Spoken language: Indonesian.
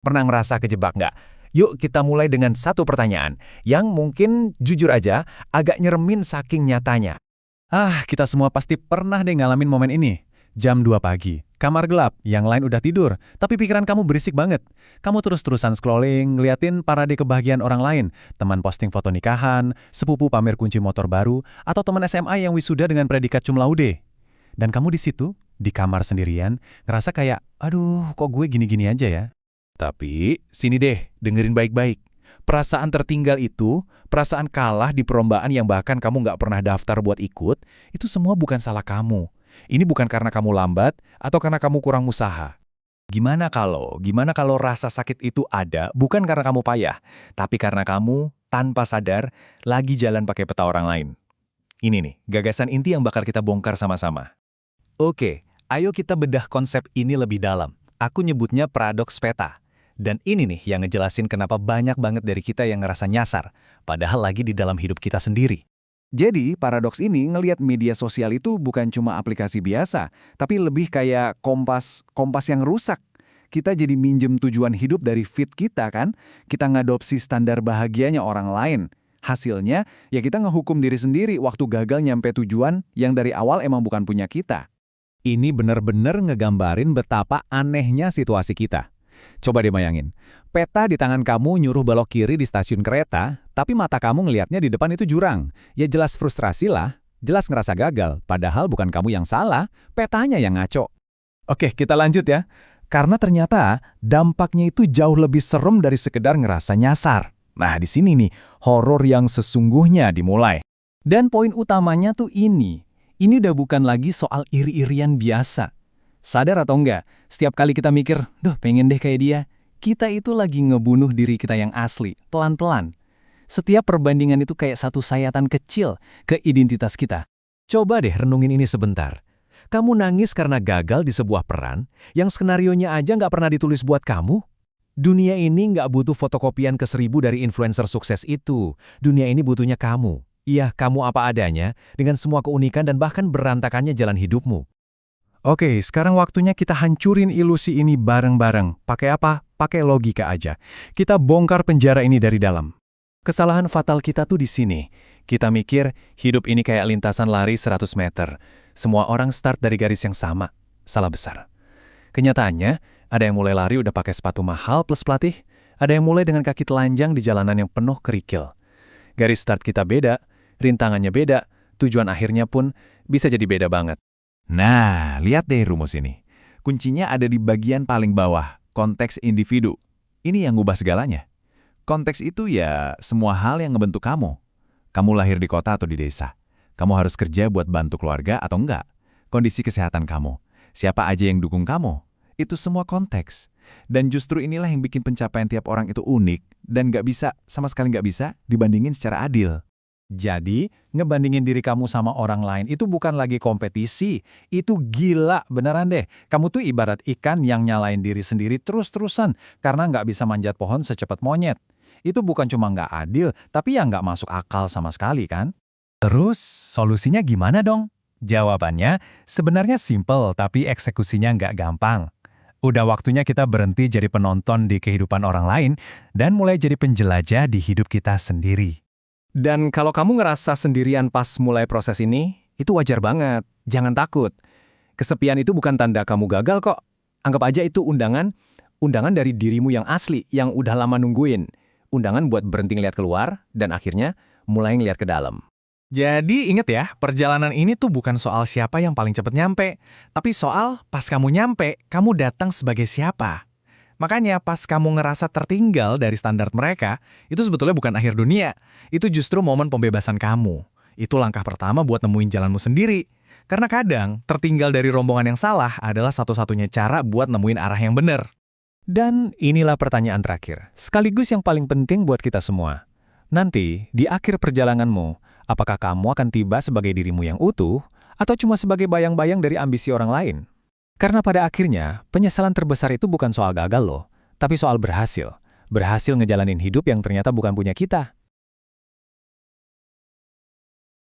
Pernah ngerasa kejebak nggak? Yuk kita mulai dengan satu pertanyaan, yang mungkin jujur aja agak nyeremin saking nyatanya. Kita semua pasti pernah deh ngalamin momen ini. Jam 2 pagi, kamar gelap, yang lain udah tidur, tapi pikiran kamu berisik banget. Kamu terus-terusan scrolling, ngeliatin parade kebahagiaan orang lain, teman posting foto nikahan, sepupu pamer kunci motor baru, atau teman SMA yang wisuda dengan predikat cum laude. Dan kamu di situ, di kamar sendirian, ngerasa kayak, aduh kok gue gini-gini aja ya. Tapi, sini deh, dengerin baik-baik. Perasaan tertinggal itu, perasaan kalah di perlombaan yang bahkan kamu nggak pernah daftar buat ikut, itu semua bukan salah kamu. Ini bukan karena kamu lambat atau karena kamu kurang usaha. Gimana kalau rasa sakit itu ada bukan karena kamu payah, tapi karena kamu, tanpa sadar, lagi jalan pakai peta orang lain. Ini nih, gagasan inti yang bakal kita bongkar sama-sama. Oke, ayo kita bedah konsep ini lebih dalam. Aku nyebutnya paradoks peta. Dan ini nih yang ngejelasin kenapa banyak banget dari kita yang ngerasa nyasar, padahal lagi di dalam hidup kita sendiri. Jadi, paradoks ini ngelihat media sosial itu bukan cuma aplikasi biasa, tapi lebih kayak kompas yang rusak. Kita jadi minjem tujuan hidup dari feed kita kan? Kita ngadopsi standar bahagianya orang lain. Hasilnya, ya kita ngehukum diri sendiri waktu gagal nyampe tujuan yang dari awal emang bukan punya kita. Ini bener-bener ngegambarin betapa anehnya situasi kita. Coba deh bayangin, peta di tangan kamu nyuruh belok kiri di stasiun kereta, tapi mata kamu ngelihatnya di depan itu jurang. Ya jelas frustrasi lah, jelas ngerasa gagal, padahal bukan kamu yang salah, petanya yang ngaco. Oke, kita lanjut ya. Karena ternyata dampaknya itu jauh lebih serem dari sekedar ngerasa nyasar. Nah, di sini nih, horor yang sesungguhnya dimulai. Dan poin utamanya tuh ini udah bukan lagi soal iri-irian biasa. Sadar atau enggak, setiap kali kita mikir, duh pengen deh kayak dia, kita itu lagi ngebunuh diri kita yang asli, pelan-pelan. Setiap perbandingan itu kayak satu sayatan kecil ke identitas kita. Coba deh renungin ini sebentar. Kamu nangis karena gagal di sebuah peran, yang skenarionya aja nggak pernah ditulis buat kamu? Dunia ini nggak butuh fotokopian ke 1000 dari influencer sukses itu. Dunia ini butuhnya kamu. Iya, kamu apa adanya, dengan semua keunikan dan bahkan berantakannya jalan hidupmu. Oke, sekarang waktunya kita hancurin ilusi ini bareng-bareng. Pakai apa? Pakai logika aja. Kita bongkar penjara ini dari dalam. Kesalahan fatal kita tuh di sini. Kita mikir hidup ini kayak lintasan lari 100 meter. Semua orang start dari garis yang sama. Salah besar. Kenyataannya, ada yang mulai lari udah pakai sepatu mahal plus pelatih. Ada yang mulai dengan kaki telanjang di jalanan yang penuh kerikil. Garis start kita beda, rintangannya beda, tujuan akhirnya pun bisa jadi beda banget. Nah, lihat deh rumus ini. Kuncinya ada di bagian paling bawah, konteks individu. Ini yang ngubah segalanya. Konteks itu ya semua hal yang ngebentuk kamu. Kamu lahir di kota atau di desa. Kamu harus kerja buat bantu keluarga atau enggak. Kondisi kesehatan kamu. Siapa aja yang dukung kamu. Itu semua konteks. Dan justru inilah yang bikin pencapaian tiap orang itu unik dan sama sekali nggak bisa dibandingin secara adil. Jadi, ngebandingin diri kamu sama orang lain itu bukan lagi kompetisi. Itu gila, beneran deh. Kamu tuh ibarat ikan yang nyalain diri sendiri terus-terusan karena nggak bisa manjat pohon secepat monyet. Itu bukan cuma nggak adil, tapi ya nggak masuk akal sama sekali kan? Terus, solusinya gimana dong? Jawabannya sebenarnya simple, tapi eksekusinya nggak gampang. Udah waktunya kita berhenti jadi penonton di kehidupan orang lain dan mulai jadi penjelajah di hidup kita sendiri. Dan kalau kamu ngerasa sendirian pas mulai proses ini, itu wajar banget. Jangan takut. Kesepian itu bukan tanda kamu gagal kok. Anggap aja itu undangan dari dirimu yang asli, yang udah lama nungguin. Undangan buat berhenti ngeliat keluar, dan akhirnya mulai ngeliat ke dalam. Jadi inget ya, perjalanan ini tuh bukan soal siapa yang paling cepat nyampe, tapi soal pas kamu nyampe, kamu datang sebagai siapa. Makanya pas kamu ngerasa tertinggal dari standar mereka, itu sebetulnya bukan akhir dunia. Itu justru momen pembebasan kamu. Itu langkah pertama buat nemuin jalanmu sendiri. Karena kadang, tertinggal dari rombongan yang salah adalah satu-satunya cara buat nemuin arah yang benar. Dan inilah pertanyaan terakhir, sekaligus yang paling penting buat kita semua. Nanti, di akhir perjalananmu, apakah kamu akan tiba sebagai dirimu yang utuh, atau cuma sebagai bayang-bayang dari ambisi orang lain? Karena pada akhirnya, penyesalan terbesar itu bukan soal gagal loh, tapi soal berhasil. Berhasil ngejalanin hidup yang ternyata bukan punya kita.